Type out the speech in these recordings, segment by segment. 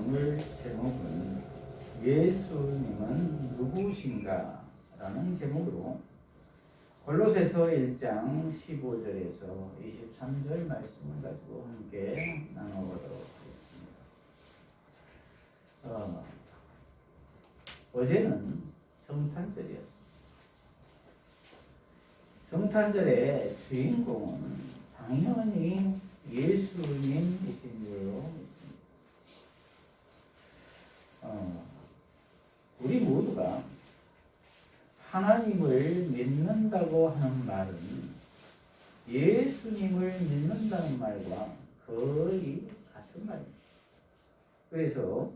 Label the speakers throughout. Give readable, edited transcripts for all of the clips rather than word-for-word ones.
Speaker 1: 오늘 제목은 예수님은 누구신가? 라는 제목으로 골로새서 1장 15절에서 23절 말씀을 가지고 함께 나눠보도록 하겠습니다. 어제는 성탄절이었습니다. 성탄절의 주인공은 당연히 예수님이신 줄로 믿습니다. 우리 모두가 하나님을 믿는다고 하는 말은 예수님을 믿는다는 말과 거의 같은 말입니다. 그래서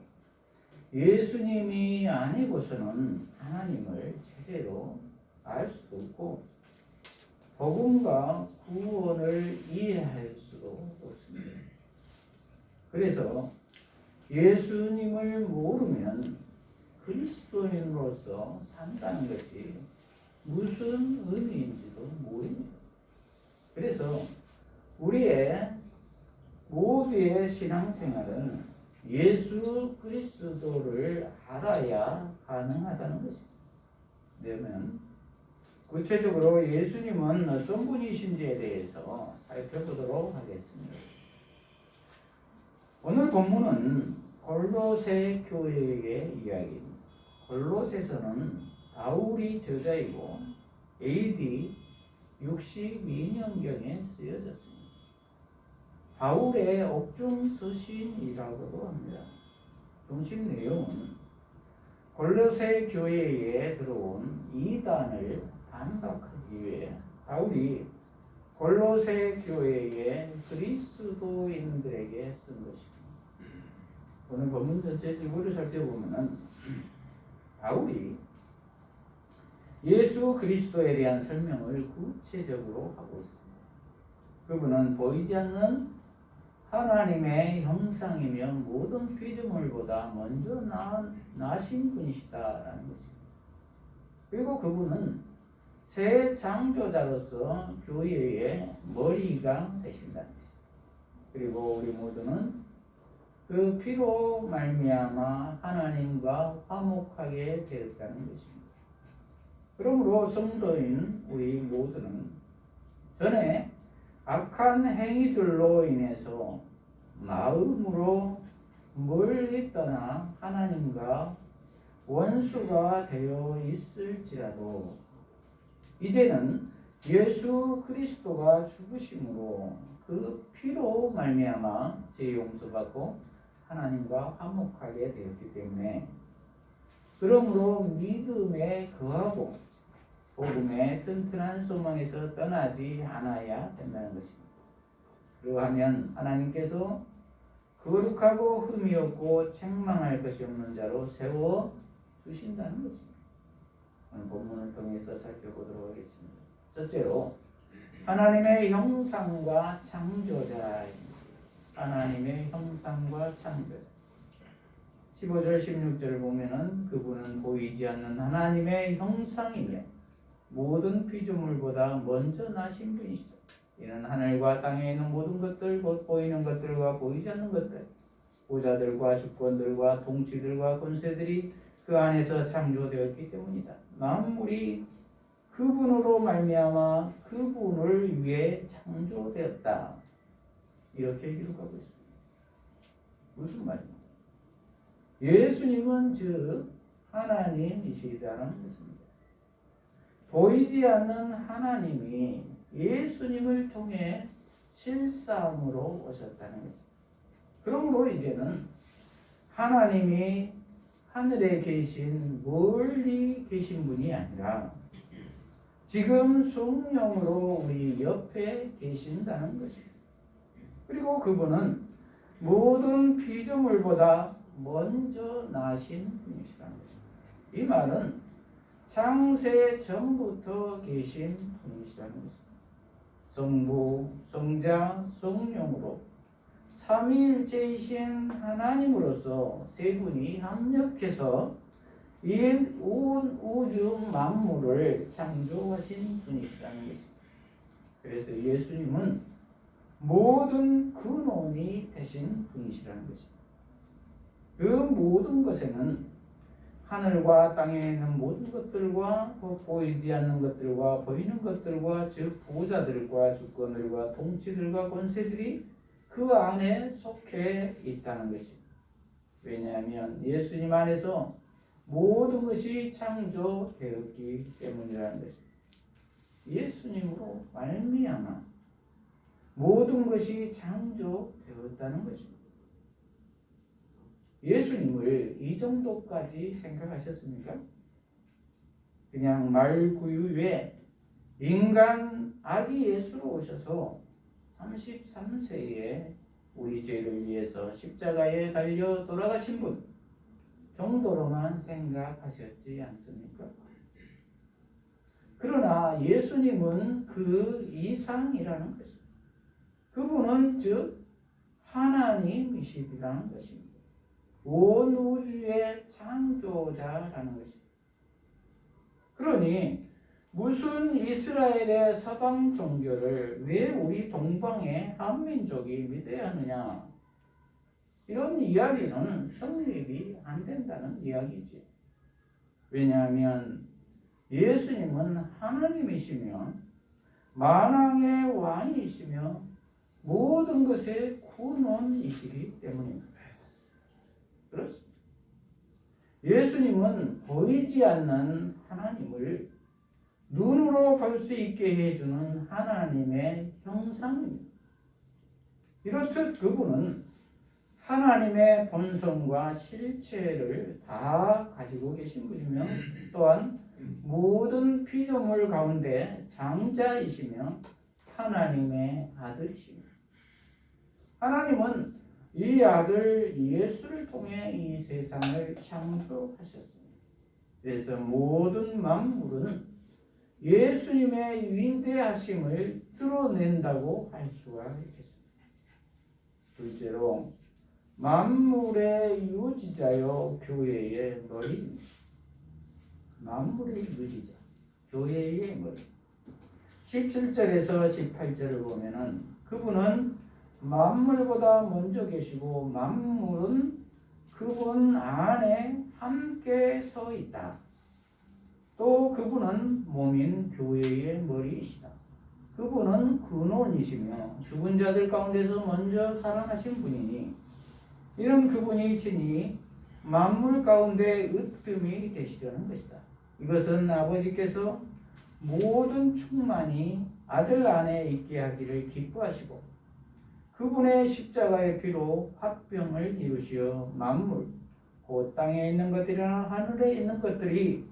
Speaker 1: 예수님이 아니고서는 하나님을 제대로 알 수도 없고 복음과 구원을 이해할 수도 없습니다. 그래서 예수님을 모르면 그리스도인으로서 산다는 것이 무슨 의미인지도 모릅니다. 그래서 우리의 모두의 신앙생활은 예수 그리스도를 알아야 가능하다는 것입니다. 그러면 구체적으로 예수님은 어떤 분이신지에 대해서 살펴보도록 하겠습니다. 오늘 본문은 골로새 교회의 이야기입니다. 골로새서는 바울이 저자이고 AD 62년경에 쓰여졌습니다. 바울의 옥중 서신이라고도 합니다. 중심 내용은 골로새 교회에 들어온 이단을 반박하기 위해 바울이 골로새 교회의 그리스도인들에게 쓴 것입니다. 오늘 본문 전체 지구를 살펴보면 바울이 예수 그리스도에 대한 설명을 구체적으로 하고 있습니다. 그분은 보이지 않는 하나님의 형상이며 모든 피조물보다 먼저 나신 분이시다라는 것입니다. 그리고 그분은 새 창조자로서 교회의 머리가 되신다는 것입니다. 그리고 우리 모두는 그 피로 말미암아 하나님과 화목하게 되었다는 것입니다. 그러므로 성도인 우리 모두는 전에 악한 행위들로 인해서 마음으로 멀리 떠나 하나님과 원수가 되어 있을지라도 이제는 예수 그리스도가 죽으심으로 그 피로 말미암아 죄 용서받고 하나님과 화목하게 되었기 때문에 그러므로 믿음에 거하고 복음의 튼튼한 소망에서 떠나지 않아야 된다는 것입니다. 그러하면 하나님께서 거룩하고 흠이 없고 책망할 것이 없는 자로 세워 주신다는 것입니다. 오늘 본문을 통해서 살펴보도록 하겠습니다. 첫째로 하나님의 형상과 창조자입니다. 하나님의 형상과 창조자. 15절 16절을 보면은 그분은 보이지 않는 하나님의 형상이며 모든 피조물보다 먼저 나신 분이시다. 이는 하늘과 땅에 있는 모든 것들, 곧 보이는 것들과 보이지 않는 것들, 보좌들과 주권들과 통치들과 권세들이 그 안에서 창조되었기 때문이다. 만물이 그분으로 말미암아 그분을 위해 창조되었다. 이렇게 기록하고 있습니다. 무슨 말입니까? 예수님은 즉 하나님이시다는 것입니다. 보이지 않는 하나님이 예수님을 통해 실상으로 오셨다는 것입니다. 그러므로 이제는 하나님이 하늘에 계신 멀리 계신 분이 아니라 지금 성령으로 우리 옆에 계신다는 것입니다. 그리고 그분은 모든 피조물보다 먼저 나신 분이시라는 것입니다. 이 말은 창세 전부터 계신 분이시라는 것입니다. 성부, 성자, 성령으로 삼위일체이신 하나님으로서 세 분이 합력해서 이 온 우주 만물을 창조하신 분이시라는 것입니다. 그래서 예수님은 모든 근원이 되신 분이시라는 것입니다. 그 모든 것에는 하늘과 땅에 있는 모든 것들과 보이지 않는 것들과 보이는 것들과 즉 보호자들과 주권들과 통치들과 권세들이 그 안에 속해 있다는 것입니다. 왜냐하면 예수님 안에서 모든 것이 창조되었기 때문이라는 것입니다. 예수님으로 말미암아 모든 것이 창조되었다는 것입니다. 예수님을 이 정도까지 생각하셨습니까? 그냥 말구유에 인간 아기 예수로 오셔서 33세에 우리 죄를 위해서 십자가에 달려 돌아가신 분 정도로만 생각하셨지 않습니까? 그러나 예수님은 그 이상이라는 것입니다. 그분은 즉 하나님이시라는 것입니다. 온 우주의 창조자라는 것입니다. 그러니 무슨 이스라엘의 서방 종교를 왜 우리 동방의 한민족이 믿어야 하느냐, 이런 이야기는 성립이 안 된다는 이야기지. 왜냐하면 예수님은 하나님이시며 만왕의 왕이시며 모든 것의 근원이시기 때문입니다. 그렇습니다. 예수님은 보이지 않는 하나님을 눈으로 볼 수 있게 해주는 하나님의 형상입니다. 이렇듯 그분은 하나님의 본성과 실체를 다 가지고 계신 분이며 또한 모든 피조물 가운데 장자이시며 하나님의 아들이십니다. 하나님은 이 아들 예수를 통해 이 세상을 창조하셨습니다. 그래서 모든 만물은 예수님의 위대하심을 드러낸다고 할 수가 있겠습니다. 둘째로 만물의 유지자요 교회의 머리입니다. 만물의 유지자, 교회의 머리. 17절에서 18절을 보면은 그분은 만물보다 먼저 계시고 만물은 그분 안에 함께 서 있다. 또 그분은 몸인 교회의 머리이시다. 그분은 근원이시며 죽은 자들 가운데서 먼저 살아나신 분이니 이런 그분이 친히 만물 가운데 으뜸이 되시려는 것이다. 이것은 아버지께서 모든 충만이 아들 안에 있게 하기를 기뻐하시고 그분의 십자가의 피로 화평을 이루시어 만물, 곧 땅에 있는 것들이나 하늘에 있는 것들이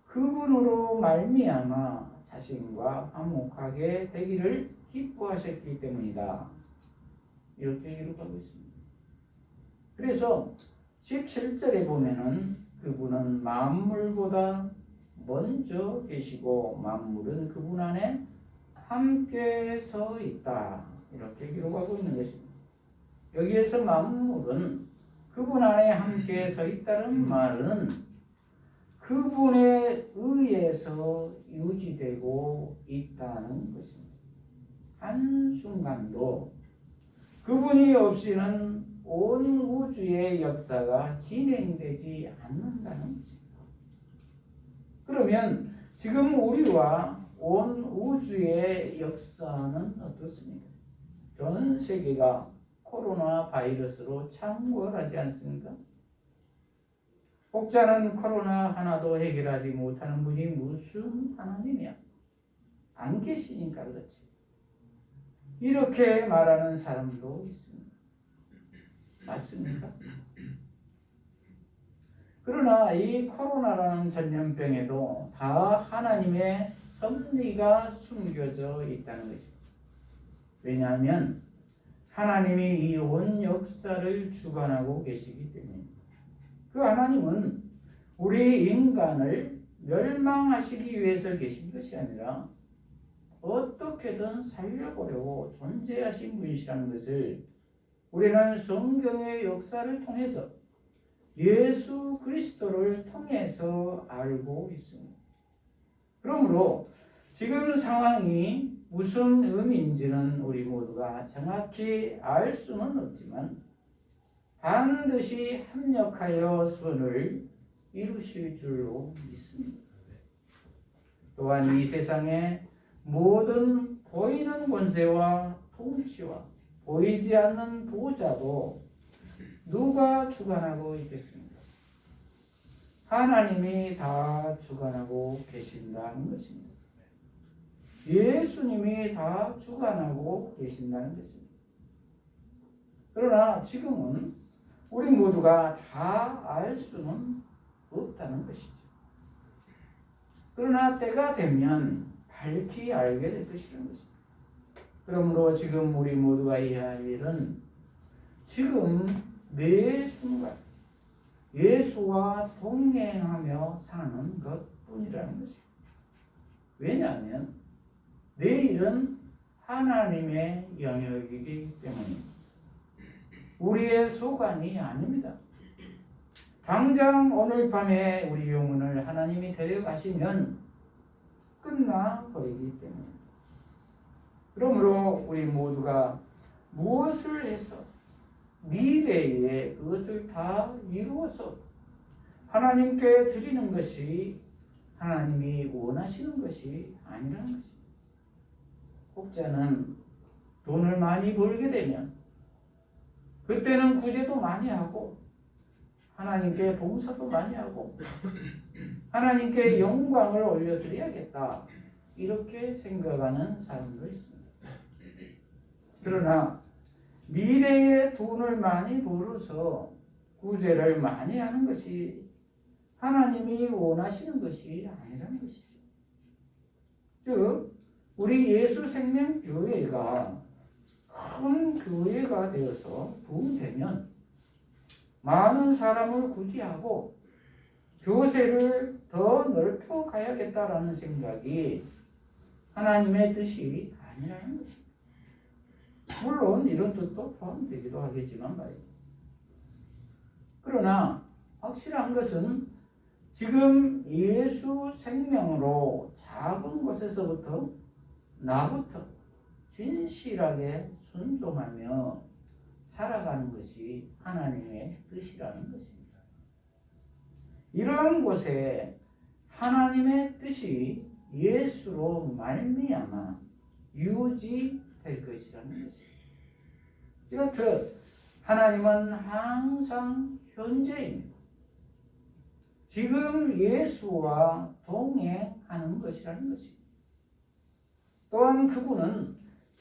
Speaker 1: 그분으로 말미암아 자신과 화목하게 되기를 기뻐하셨기 때문이다. 이렇게 기록하고 있습니다. 그래서 17절에 보면은 그분은 만물보다 먼저 계시고 만물은 그분 안에 함께 서 있다. 이렇게 기록하고 있는 것입니다. 여기에서 만물은 그분 안에 함께 서 있다는 말은 그분에 의해서 유지되고 있다는 것입니다. 한순간도 그분이 없이는 온 우주의 역사가 진행되지 않는다는 것입니다. 그러면 지금 우리와 온 우주의 역사는 어떻습니까? 전 세계가 코로나 바이러스로 창궐하지 않습니까? 혹자는 코로나 하나도 해결하지 못하는 분이 무슨 하나님이야? 안 계시니까 그렇지. 이렇게 말하는 사람도 있습니다. 맞습니까? 그러나 이 코로나라는 전염병에도 다 하나님의 섭리가 숨겨져 있다는 것입니다. 왜냐하면 하나님이 이 온 역사를 주관하고 계시기 때문입니다. 그 하나님은 우리 인간을 멸망하시기 위해서 계신 것이 아니라 어떻게든 살려보려고 존재하신 분이시라는 것을 우리는 성경의 역사를 통해서 예수 그리스도를 통해서 알고 있습니다. 그러므로 지금 상황이 무슨 의미인지는 우리 모두가 정확히 알 수는 없지만 반드시 합력하여 선을 이루실 줄로 믿습니다. 또한 이 세상의 모든 보이는 권세와 통치와 보이지 않는 보좌도 누가 주관하고 있겠습니까? 하나님이 다 주관하고 계신다는 것입니다. 예수님이 다 주관하고 계신다는 것입니다. 그러나 지금은 우리 모두가 다 알 수는 없다는 것이죠. 그러나 때가 되면 밝히 알게 될 것이라는 것입니다. 그러므로 지금 우리 모두가 해야 할 일은 지금 매 순간 예수와 동행하며 사는 것뿐이라는 것입니다. 왜냐하면 내일은 하나님의 영역이기 때문입니다. 우리의 소관이 아닙니다. 당장 오늘 밤에 우리 영혼을 하나님이 데려가시면 끝나버리기 때문입니다. 그러므로 우리 모두가 무엇을 해서 미래에 그것을 다 이루어서 하나님께 드리는 것이 하나님이 원하시는 것이 아니라는 것입니다. 혹자는 돈을 많이 벌게 되면 그때는 구제도 많이 하고 하나님께 봉사도 많이 하고 하나님께 영광을 올려드려야겠다 이렇게 생각하는 사람도 있습니다. 그러나 미래에 돈을 많이 벌어서 구제를 많이 하는 것이 하나님이 원하시는 것이 아니라는 것이죠. 즉 우리 예수생명교회가 큰 교회가 되어서 부흥되면 많은 사람을 구제하고 교세를 더 넓혀 가야겠다라는 생각이 하나님의 뜻이 아니라는 것입니다. 물론 이런 뜻도 포함되기도 하겠지만 말이죠. 그러나 확실한 것은 지금 예수 생명으로 작은 곳에서부터 나부터 진실하게 순종하며 살아가는 것이 하나님의 뜻이라는 것입니다. 이러한 곳에 하나님의 뜻이 예수로 말미암아 유지될 것이라는 것입니다. 이렇듯 하나님은 항상 현재입니다. 지금 예수와 동행하는 것이라는 것입니다. 또한 그분은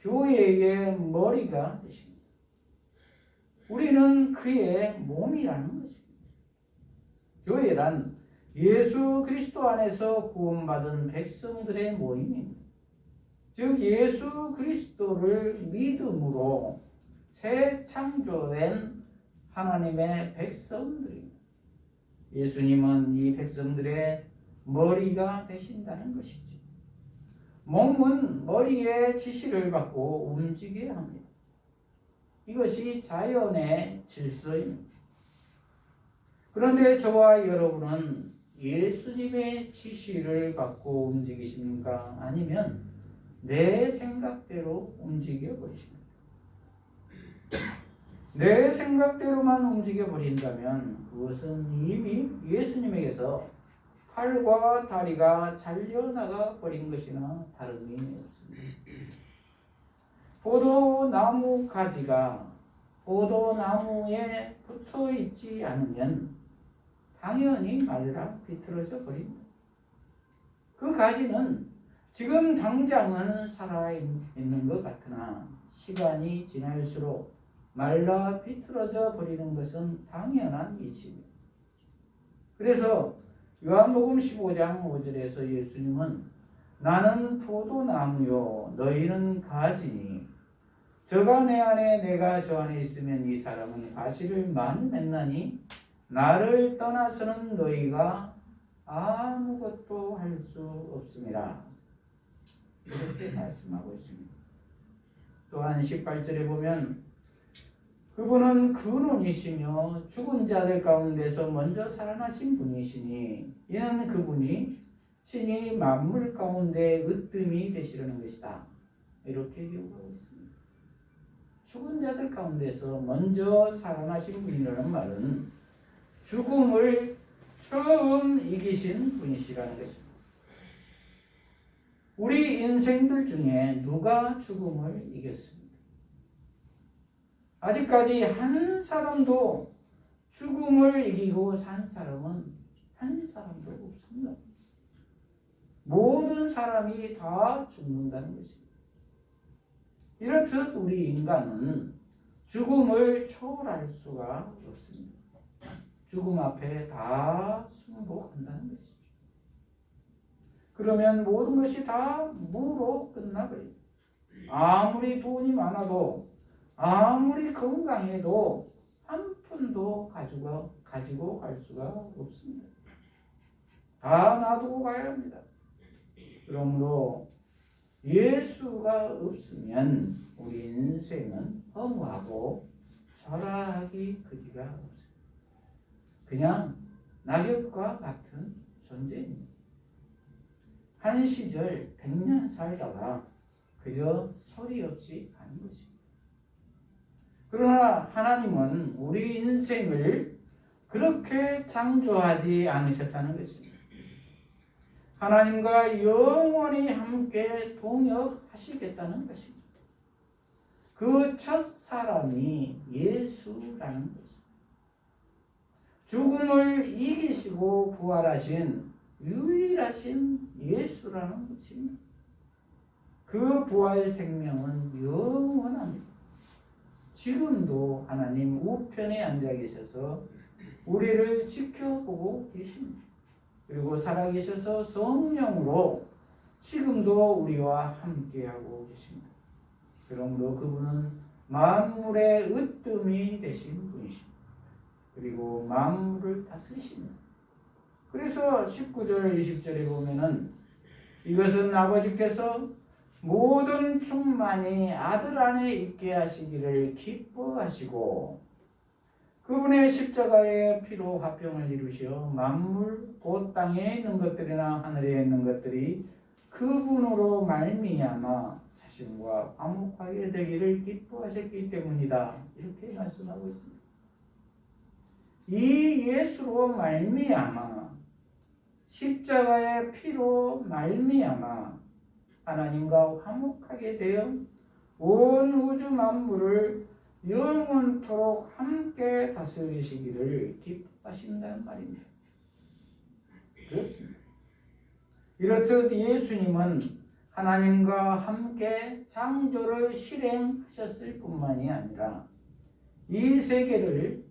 Speaker 1: 교회의 머리가 되십니다. 우리는 그의 몸이라는 것입니다. 교회란 예수 그리스도 안에서 구원받은 백성들의 모임입니다. 즉 예수 그리스도를 믿음으로 새 창조된 하나님의 백성들입니다. 예수님은 이 백성들의 머리가 되신다는 것이죠. 몸은 머리의 지시를 받고 움직여야 합니다. 이것이 자연의 질서입니다. 그런데 저와 여러분은 예수님의 지시를 받고 움직이십니까? 아니면 내 생각대로 움직여 버리십니까? 내 생각대로만 움직여 버린다면 그것은 이미 예수님에게서 팔과 다리가 잘려나가 버린 것이나 다름이 없습니다. 포도나무 가지가 포도나무에 붙어 있지 않으면 당연히 말라 비틀어져 버립니다. 그 가지는 지금 당장은 살아있는 것 같으나 시간이 지날수록 말라 비틀어져 버리는 것은 당연한 이치입니다. 그래서 요한복음 15장 5절에서 예수님은 나는 포도나무요 너희는 가지니 저가 내 안에 내가 저 안에 있으면 이 사람은 가시를 많이 맺나니 나를 떠나서는 너희가 아무것도 할 수 없습니다. 이렇게 말씀하고 있습니다. 또한 18절에 보면 그분은 근원이시며 죽은 자들 가운데서 먼저 살아나신 분이시니 이는 그분이 친히 만물 가운데 으뜸이 되시려는 것이다. 이렇게 기록하고 있습니다. 죽은 자들 가운데서 먼저 살아나신 분이라는 말은 죽음을 처음 이기신 분이시라는 것입니다. 우리 인생들 중에 누가 죽음을 이겼습니까? 아직까지 한 사람도 죽음을 이기고 산 사람은 한 사람도 없습니다. 모든 사람이 다 죽는다는 것입니다. 이렇듯 우리 인간은 죽음을 초월할 수가 없습니다. 죽음 앞에 다 승복한다는 것이죠. 그러면 모든 것이 다 무로 끝나버립니다. 아무리 돈이 많아도 아무리 건강해도 한 푼도 가지고 갈 수가 없습니다. 다 놔두고 가야 합니다. 그러므로 예수가 없으면 우리 인생은 허무하고 초라하기 그지가 없습니다. 그냥 낙엽과 같은 존재입니다. 한 시절 100년 살다가 그저 소리 없이 가는 것입니다. 그러나 하나님은 우리 인생을 그렇게 창조하지 않으셨다는 것입니다. 하나님과 영원히 함께 동역하시겠다는 것입니다. 그 첫 사람이 예수라는 것입니다. 죽음을 이기시고 부활하신 유일하신 예수라는 것입니다. 그 부활 생명은 영원합니다. 지금도 하나님 우편에 앉아 계셔서 우리를 지켜보고 계십니다. 그리고 살아계셔서 성령으로 지금도 우리와 함께하고 계십니다. 그러므로 그분은 만물의 으뜸이 되신 분이십니다. 그리고 만물을 다스리십니다. 그래서 19절 20절에 보면은 이것은 아버지께서 모든 충만이 아들 안에 있게 하시기를 기뻐하시고 그분의 십자가의 피로 화평을 이루시어 만물 곧 땅에 있는 것들이나 하늘에 있는 것들이 그분으로 말미암아 자신과 화목하게 되기를 기뻐하셨기 때문이다. 이렇게 말씀하고 있습니다. 이 예수로 말미암아 십자가의 피로 말미암아 하나님과 화목하게 되어 온 우주 만물을 영원토록 함께 다스리시기를 기뻐하신다는 말입니다. 그렇습니다. 이렇듯 예수님은 하나님과 함께 창조를 실행하셨을 뿐만이 아니라 이 세계를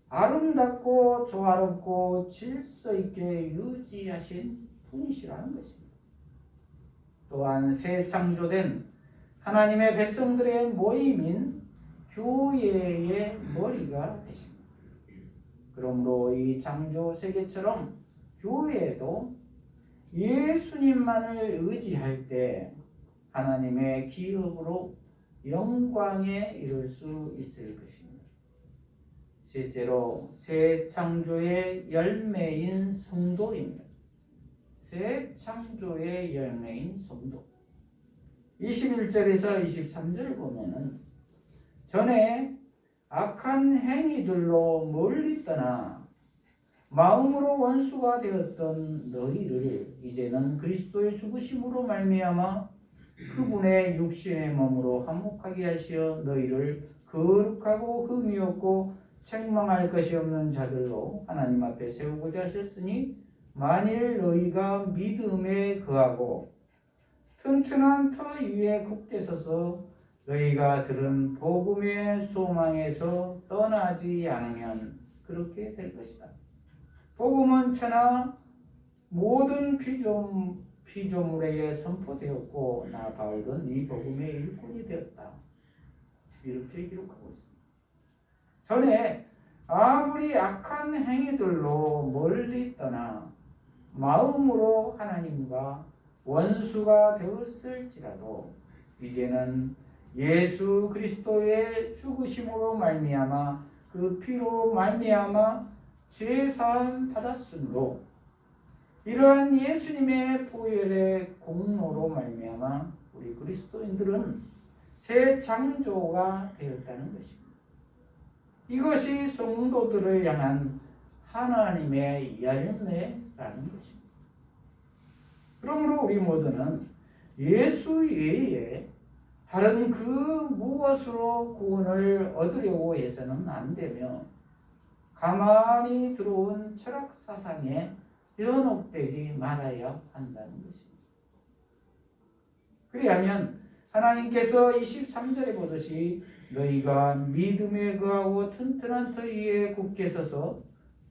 Speaker 1: 아름답고 조화롭고 질서 있게 유지하신 분이시라는 것입니다. 또한 새 창조된 하나님의 백성들의 모임인 교회의 머리가 되십니다. 그러므로 이 창조 세계처럼 교회도 예수님만을 의지할 때 하나님의 기업으로 영광에 이를 수 있을 것입니다. 셋째로 새 창조의 열매인 성도입니다. 새 창조의 열매인 성도. 21절에서 23절 보면은 전에 악한 행위들로 멀리 떠나 마음으로 원수가 되었던 너희를 이제는 그리스도의 죽으심으로 말미암아 그분의 육신의 몸으로 화목하게 하시어 너희를 거룩하고 흠이 없고 책망할 것이 없는 자들로 하나님 앞에 세우고자 하셨으니 만일 너희가 믿음에 거하고 튼튼한 터 위에 굳게 서서 너희가 들은 복음의 소망에서 떠나지 않으면 그렇게 될 것이다. 복음은 천하 모든 피조물에게 선포되었고 나 바울은 이 복음의 일꾼이 되었다. 이렇게 기록하고 있습니다. 전에 아무리 악한 행위들로 멀리 떠나 마음으로 하나님과 원수가 되었을지라도 이제는 예수 그리스도의 죽으심으로 말미암아 그 피로 말미암아 제사함 받았으므로 이러한 예수님의 보혈의 공로로 말미암아 우리 그리스도인들은 새 창조가 되었다는 것입니다. 이것이 성도들을 향한 하나님의 열매라는 것입니다. 그러므로 우리 모두는 예수 외에 다른 그 무엇으로 구원을 얻으려고 해서는 안 되며 가만히 들어온 철학 사상에 현혹되지 말아야 한다는 것입니다. 그리하면 하나님께서 23절에 보듯이 너희가 믿음에 거하고 튼튼한 터 위에 굳게 서서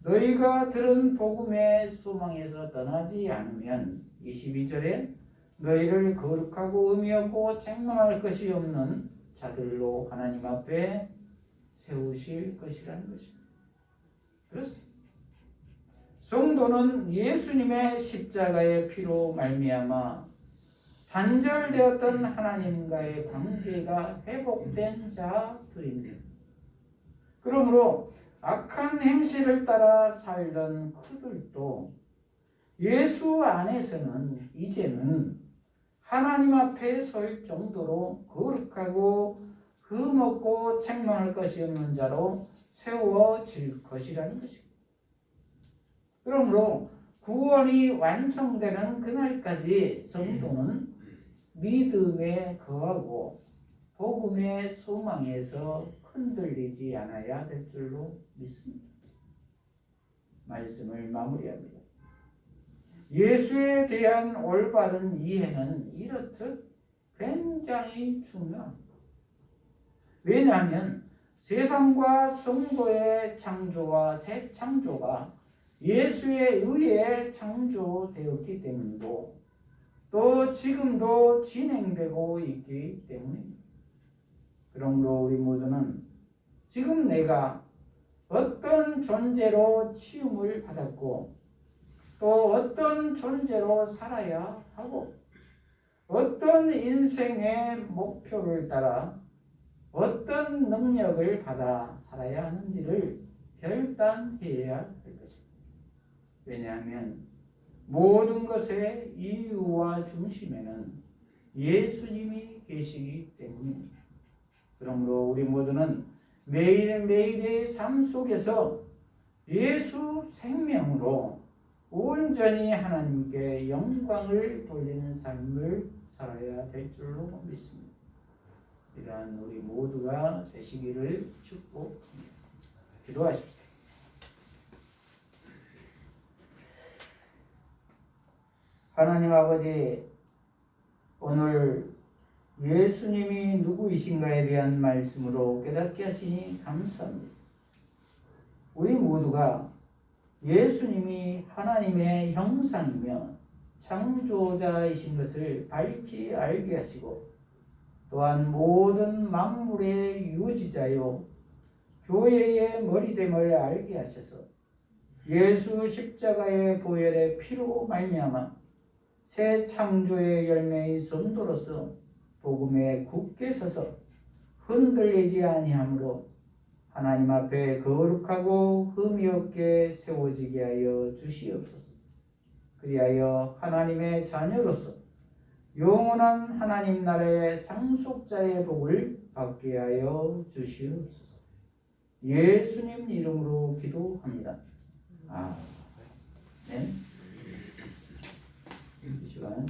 Speaker 1: 너희가 들은 복음의 소망에서 떠나지 않으면 22절에 너희를 거룩하고 의미 없고 책망할 것이 없는 자들로 하나님 앞에 세우실 것이라는 것입니다. 그렇습니다. 성도는 예수님의 십자가의 피로 말미암아 단절되었던 하나님과의 관계가 회복된 자들입니다. 그러므로 악한 행실을 따라 살던 그들도 예수 안에서는 이제는 하나님 앞에 설 정도로 거룩하고 흠없고 책망할 것이 없는 자로 세워질 것이라는 것입니다. 그러므로 구원이 완성되는 그날까지 성도는 믿음에 거하고 복음의 소망에서 흔들리지 않아야 될 줄로 믿습니다. 말씀을 마무리합니다. 예수에 대한 올바른 이해는 이렇듯 굉장히 중요합니다. 왜냐하면 세상과 성도의 창조와 새 창조가 예수에 의해 창조되었기 때문이고 또 지금도 진행되고 있기 때문입니다. 그러므로 우리 모두는 지금 내가 어떤 존재로 치움을 받았고 또 어떤 존재로 살아야 하고 어떤 인생의 목표를 따라 어떤 능력을 받아 살아야 하는지를 결단해야 할 것입니다. 왜냐하면 모든 것의 이유와 중심에는 예수님이 계시기 때문입니다. 그러므로 우리 모두는 매일매일의 삶 속에서 예수 생명으로 온전히 하나님께 영광을 돌리는 삶을 살아야 될 줄로 믿습니다. 이러한 우리 모두가 되시기를 축복합니다. 기도하십시오. 하나님 아버지, 오늘 예수님이 누구이신가에 대한 말씀으로 깨닫게 하시니 감사합니다. 우리 모두가 예수님이 하나님의 형상이며 창조자이신 것을 밝히 알게 하시고 또한 모든 만물의 유지자요 교회의 머리됨을 알게 하셔서 예수 십자가의 보혈의 피로 말미암아 새 창조의 열매의 선도로서 복음에 굳게 서서 흔들리지 아니하므로 하나님 앞에 거룩하고 흠이 없게 세워지게 하여 주시옵소서. 그리하여 하나님의 자녀로서 영원한 하나님 나라의 상속자의 복을 받게 하여 주시옵소서. 예수님 이름으로 기도합니다. 아멘. 이 시간은